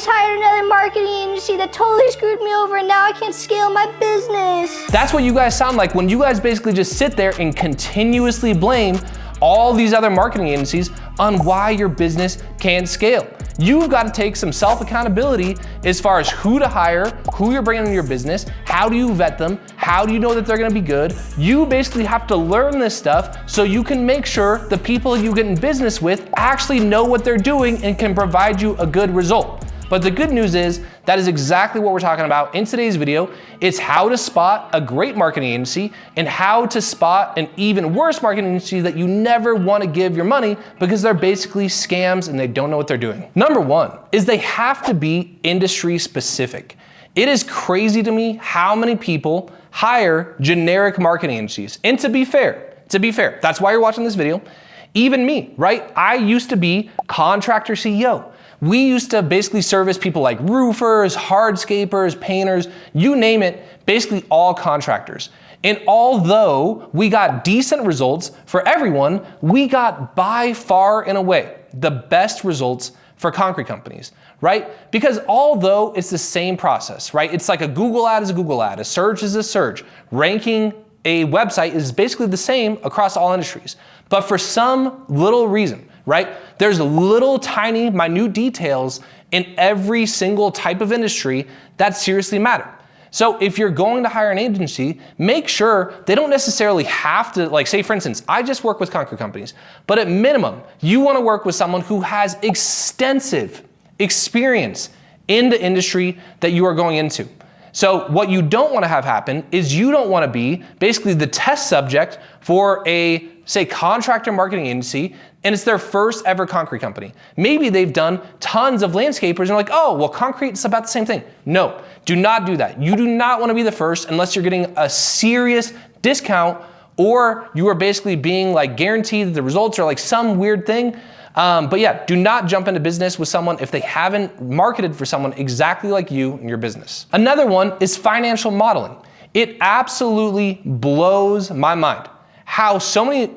just hired another marketing agency that totally screwed me over and now I can't scale my business. That's what you guys sound like when you guys basically just sit there and continuously blame all these other marketing agencies on why your business can't scale. You've got to take some self-accountability as far as who to hire, who you're bringing into your business, how do you vet them, how do you know that they're gonna be good. You basically have to learn this stuff so you can make sure the people you get in business with actually know what they're doing and can provide you a good result. But the good news is that is exactly what we're talking about in today's video. It's how to spot a great marketing agency and how to spot an even worse marketing agency that you never want to give your money because they're basically scams and they don't know what they're doing. Number one is they have to be industry specific. It is crazy to me how many people hire generic marketing agencies. And to be fair, that's why you're watching this video. Even me, right? I used to be contractor CEO. We used to basically service people like roofers, hardscapers, painters, you name it, basically all contractors. And although we got decent results for everyone, we got by far and away the best results for concrete companies, right? Because although it's the same process, right? It's like a Google ad is a Google ad, a search is a search, ranking a website is basically the same across all industries. But for some little reason, right? There's little tiny minute details in every single type of industry that seriously matter. So if you're going to hire an agency, make sure they don't necessarily have to, like say for instance, I just work with concrete companies, but at minimum, you want to work with someone who has extensive experience in the industry that you are going into. So what you don't want to have happen is you don't want to be basically the test subject for a, say, contractor marketing agency, and it's their first ever concrete company. Maybe they've done tons of landscapers and they're like, oh, well, concrete is about the same thing. No, do not do that. You do not want to be the first unless you're getting a serious discount or you are basically being like guaranteed that the results are like some weird thing. But yeah, do not jump into business with someone if they haven't marketed for someone exactly like you in your business. Another one is financial modeling. It absolutely blows my mind how so many,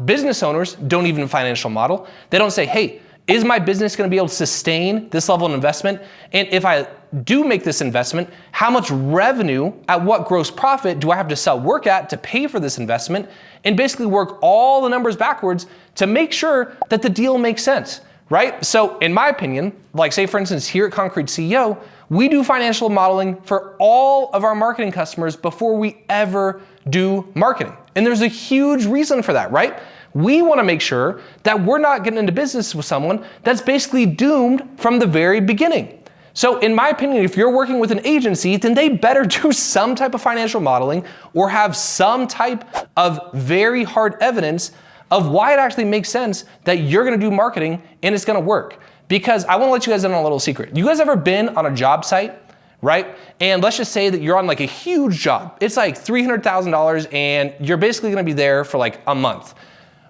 business owners don't even financial model. They don't say, hey, is my business gonna be able to sustain this level of investment? And if I do make this investment, how much revenue at what gross profit do I have to sell work at to pay for this investment? And basically work all the numbers backwards to make sure that the deal makes sense, right? So in my opinion, like say for instance, here at Concrete CEO, we do financial modeling for all of our marketing customers before we ever do marketing. And there's a huge reason for that, right? We want to make sure that we're not getting into business with someone that's basically doomed from the very beginning. So in my opinion, if you're working with an agency, then they better do some type of financial modeling or have some type of very hard evidence of why it actually makes sense that you're going to do marketing and it's going to work. Because I want to let you guys in on a little secret. You guys ever been on a job site, right? And let's just say that you're on like a huge job. It's like $300,000 and you're basically going to be there for like a month.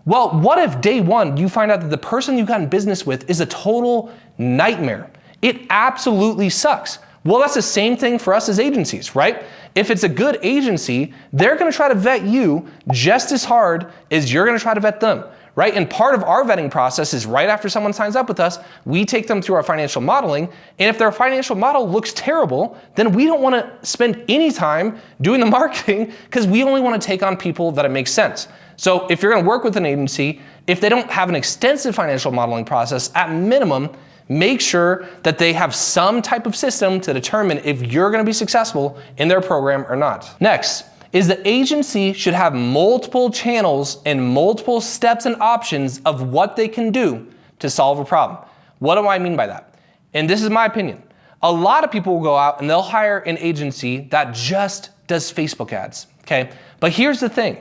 Well, what if day one you find out that the person you got in business with is a total nightmare? It absolutely sucks. Well, that's the same thing for us as agencies, right? If it's a good agency, they're gonna try to vet you just as hard as you're gonna try to vet them, right? And part of our vetting process is right after someone signs up with us, we take them through our financial modeling. And if their financial model looks terrible, then we don't wanna spend any time doing the marketing because we only wanna take on people that it makes sense. So if you're gonna work with an agency, if they don't have an extensive financial modeling process, at minimum, make sure that they have some type of system to determine if you're gonna be successful in their program or not. Next is the agency should have multiple channels and multiple steps and options of what they can do to solve a problem. What do I mean by that? And this is my opinion. A lot of people will go out and they'll hire an agency that just does Facebook ads, okay? But here's the thing.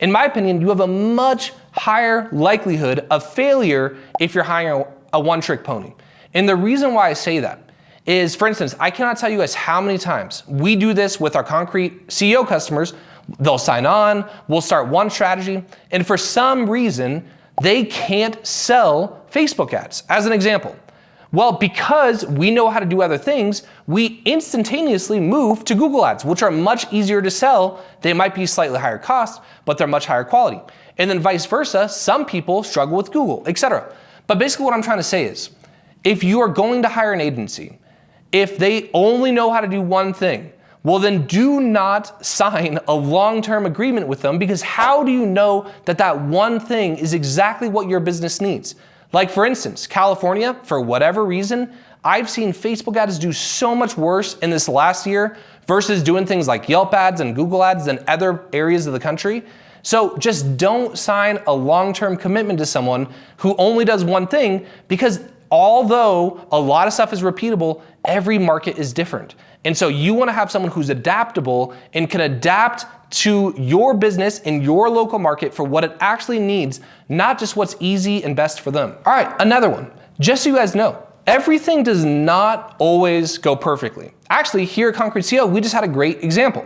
In my opinion, you have a much higher likelihood of failure if you're hiring a one-trick pony. And the reason why I say that is, for instance, I cannot tell you guys how many times we do this with our Concrete CEO customers. They'll sign on, we'll start one strategy, and for some reason, they can't sell Facebook ads, as an example. Well, because we know how to do other things, we instantaneously move to Google ads, which are much easier to sell. They might be slightly higher cost, but they're much higher quality. And then vice versa, some people struggle with Google, etc. But basically what I'm trying to say is, if you are going to hire an agency, if they only know how to do one thing, well then do not sign a long-term agreement with them, because how do you know that that one thing is exactly what your business needs? Like for instance, California, for whatever reason, I've seen Facebook ads do so much worse in this last year versus doing things like Yelp ads and Google ads than other areas of the country. So just don't sign a long-term commitment to someone who only does one thing, because although a lot of stuff is repeatable, every market is different. And so you want to have someone who's adaptable and can adapt to your business in your local market for what it actually needs, not just what's easy and best for them. All right, another one. Just so you guys know, everything does not always go perfectly. Actually, here at Concrete CO, we just had a great example.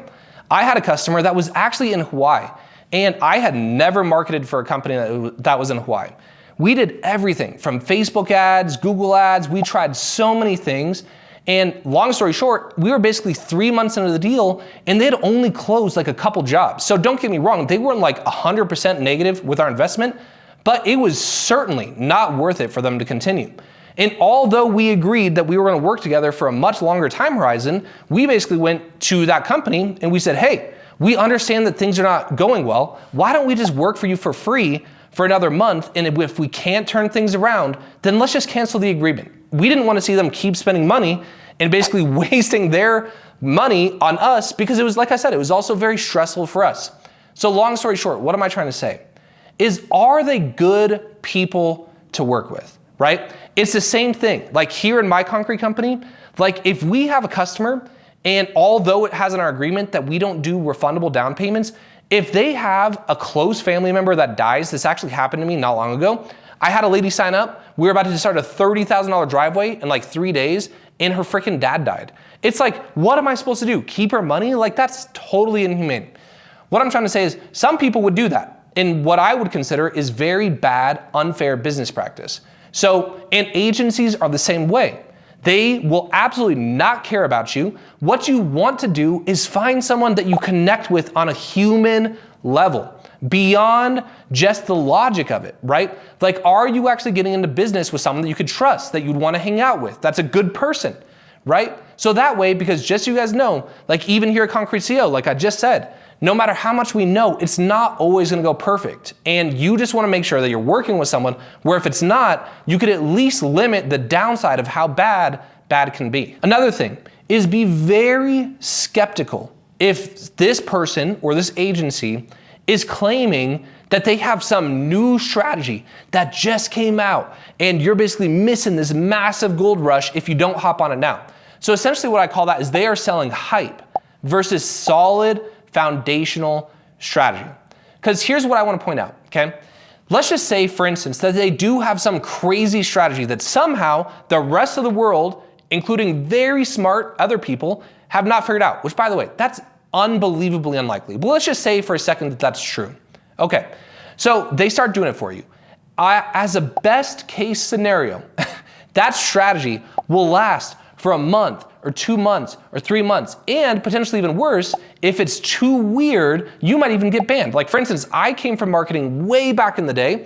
I had a customer that was actually in Hawaii, and I had never marketed for a company that was in Hawaii. We did everything from Facebook ads, Google ads, we tried so many things. And long story short, we were basically 3 months into the deal and they had only closed like a couple jobs. So don't get me wrong, they weren't like 100% negative with our investment, but it was certainly not worth it for them to continue. And although we agreed that we were gonna work together for a much longer time horizon, we basically went to that company and we said, hey, we understand that things are not going well. Why don't we just work for you for free for another month? And if we can't turn things around, then let's just cancel the agreement. We didn't want to see them keep spending money and basically wasting their money on us, because it was, like I said, it was also very stressful for us. So long story short, what am I trying to say? Are they good people to work with, right? It's the same thing. Like here in my concrete company, like if we have a customer and although it has in our agreement that we don't do refundable down payments, if they have a close family member that dies, this actually happened to me not long ago. I had a lady sign up. We were about to start a $30,000 driveway in like 3 days and her freaking dad died. It's like, what am I supposed to do? Keep her money? Like that's totally inhumane. What I'm trying to say is some people would do that in what I would consider is very bad, unfair business practice. So, and agencies are the same way. They will absolutely not care about you. What you want to do is find someone that you connect with on a human level, beyond just the logic of it, right? Like, are you actually getting into business with someone that you could trust, that you'd want to hang out with, that's a good person, right? So that way, because just so you guys know, like even here at Concrete CO, like I just said, no matter how much we know, it's not always going to go perfect. And you just want to make sure that you're working with someone where if it's not, you could at least limit the downside of how bad can be. Another thing is be very skeptical if this person or this agency is claiming that they have some new strategy that just came out and you're basically missing this massive gold rush if you don't hop on it now. So essentially what I call that is they are selling hype versus solid foundational strategy. Because here's what I want to point out, okay? Let's just say, for instance, that they do have some crazy strategy that somehow the rest of the world, including very smart other people, have not figured out, which by the way, that's unbelievably unlikely. But let's just say for a second that that's true. Okay, so they start doing it for you. As a best case scenario, that strategy will last for a month or 2 months or 3 months, and potentially even worse, if it's too weird, you might even get banned. Like for instance, I came from marketing way back in the day,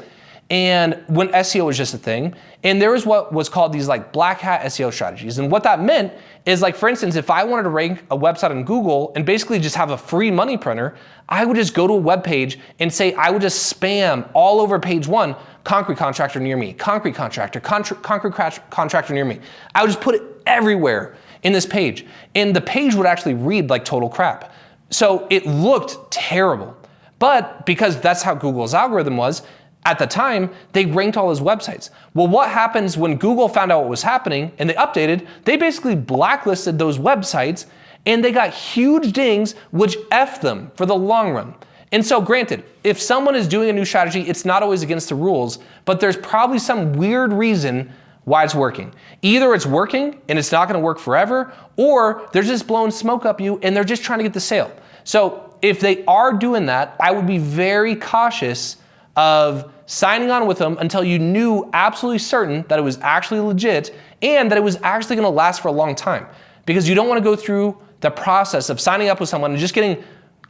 and when SEO was just a thing, and there was what was called these like black hat SEO strategies. And what that meant is like, for instance, if I wanted to rank a website on Google and basically just have a free money printer, I would just go to a web page and say, I would just spam all over page 1, concrete contractor near me, concrete contractor, concrete contractor near me. I would just put it everywhere in this page. And the page would actually read like total crap. So it looked terrible. But because that's how Google's algorithm was, at the time, they ranked all those websites. Well, what happens when Google found out what was happening and they updated, they basically blacklisted those websites and they got huge dings, which F them for the long run. And so granted, if someone is doing a new strategy, it's not always against the rules, but there's probably some weird reason why it's working. Either it's working and it's not gonna work forever, or they're just blowing smoke up you and they're just trying to get the sale. So if they are doing that, I would be very cautious of signing on with them until you knew absolutely certain that it was actually legit and that it was actually gonna last for a long time. Because you don't wanna go through the process of signing up with someone and just getting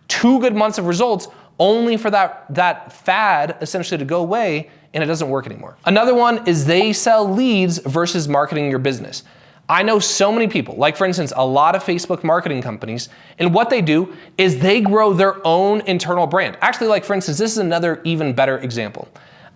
2 good months of results only for that fad essentially to go away and it doesn't work anymore. Another one is they sell leads versus marketing your business. I know so many people, like for instance, a lot of Facebook marketing companies, and what they do is they grow their own internal brand. Actually, like for instance, this is another even better example.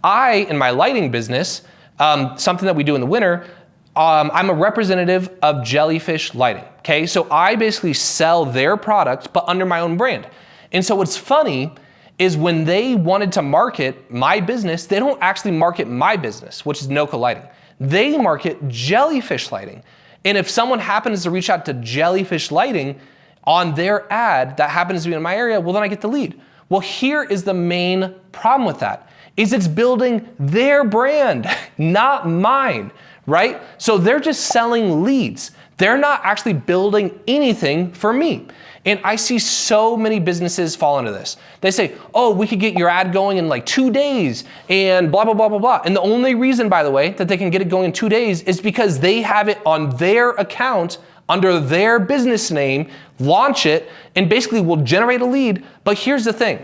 In my lighting business, something that we do in the winter, I'm a representative of Jellyfish Lighting, okay? So I basically sell their product, but under my own brand. And so what's funny is when they wanted to market my business, they don't actually market my business, which is Noco Lighting. They market Jellyfish Lighting. And if someone happens to reach out to Jellyfish Lighting on their ad that happens to be in my area, well, then I get the lead. Well, here is the main problem with that, is it's building their brand, not mine, right? So they're just selling leads. They're not actually building anything for me. And I see so many businesses fall into this. They say, oh, we could get your ad going in like 2 days and blah, blah, blah, blah, blah. And the only reason, by the way, that they can get it going in 2 days is because they have it on their account under their business name, launch it, and basically will generate a lead. But here's the thing.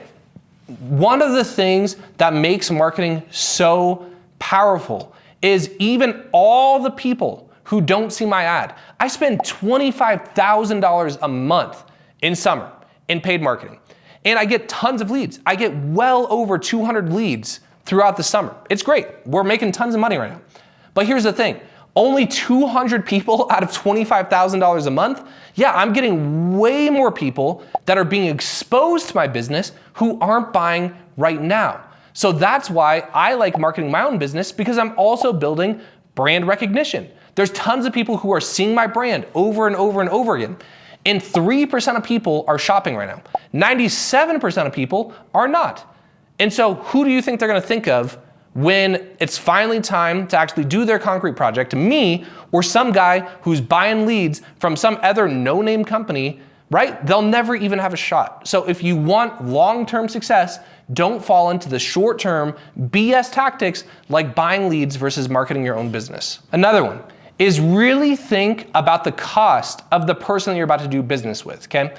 One of the things that makes marketing so powerful is even all the people who don't see my ad. I spend $25,000 a month in summer in paid marketing, and I get tons of leads. I get well over 200 leads throughout the summer. It's great. We're making tons of money right now. But here's the thing. Only 200 people out of $25,000 a month? Yeah, I'm getting way more people that are being exposed to my business who aren't buying right now. So that's why I like marketing my own business, because I'm also building brand recognition. There's tons of people who are seeing my brand over and over and over again. And 3% of people are shopping right now. 97% of people are not. And so who do you think they're gonna think of when it's finally time to actually do their concrete project? Me or some guy who's buying leads from some other no-name company, right? They'll never even have a shot. So if you want long-term success, don't fall into the short-term BS tactics like buying leads versus marketing your own business. Another one is really think about the cost of the person that you're about to do business with, okay?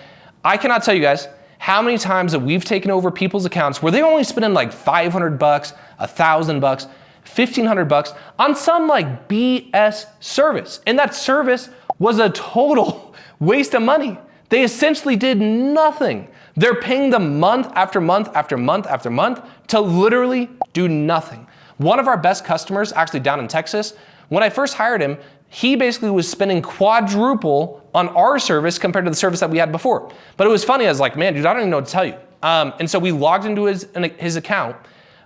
I cannot tell you guys how many times that we've taken over people's accounts where they're only spending like $500, $1,000, $1,500 on some like BS service. And that service was a total waste of money. They essentially did nothing. They're paying them month after month after month after month to literally do nothing. One of our best customers, actually down in Texas, when I first hired him, he basically was spending quadruple on our service compared to the service that we had before. But it was funny, I was like, man, dude, I don't even know what to tell you. And so we logged into his account.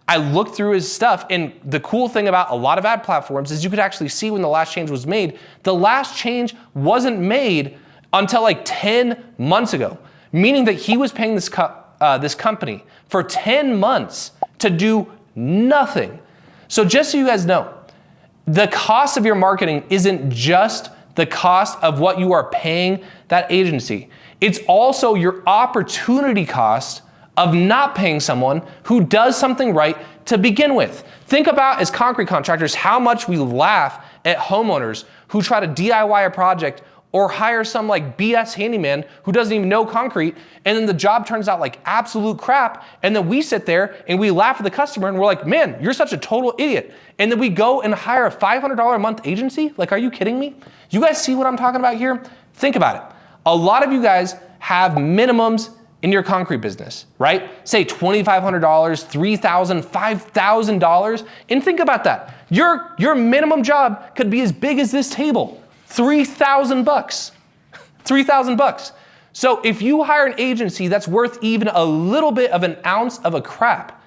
I looked through his stuff, and the cool thing about a lot of ad platforms is you could actually see when the last change was made. The last change wasn't made until like 10 months ago, meaning that he was paying this company for 10 months to do nothing. So just so you guys know, the cost of your marketing isn't just the cost of what you are paying that agency. It's also your opportunity cost of not paying someone who does something right to begin with. Think about, as concrete contractors, how much we laugh at homeowners who try to DIY a project or hire some like BS handyman who doesn't even know concrete, and then the job turns out like absolute crap, and then we sit there and we laugh at the customer and we're like, man, you're such a total idiot. And then we go and hire a $500 a month agency? Like, are you kidding me? You guys see what I'm talking about here? Think about it. A lot of you guys have minimums in your concrete business, right? Say $2,500, $3,000, $5,000, and think about that. Your minimum job could be as big as this table. $3,000, $3,000. So if you hire an agency that's worth even a little bit of an ounce of a crap,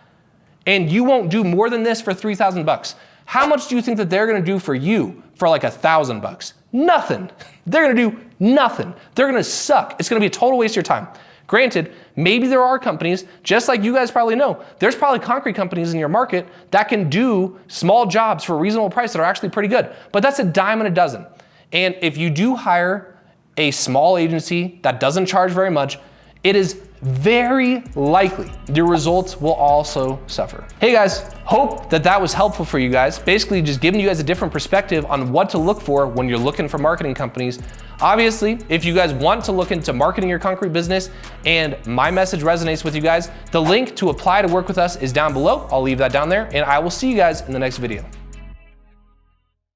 and you won't do more than this for $3,000, how much do you think that they're gonna do for you for like $1,000? Nothing. They're gonna do nothing. They're gonna suck. It's gonna be a total waste of your time. Granted, maybe there are companies, just like you guys probably know, there's probably concrete companies in your market that can do small jobs for a reasonable price that are actually pretty good, but that's a dime a dozen. And if you do hire a small agency that doesn't charge very much, it is very likely your results will also suffer. Hey guys, hope that was helpful for you guys. Basically just giving you guys a different perspective on what to look for when you're looking for marketing companies. Obviously, if you guys want to look into marketing your concrete business and my message resonates with you guys, the link to apply to work with us is down below. I'll leave that down there, and I will see you guys in the next video.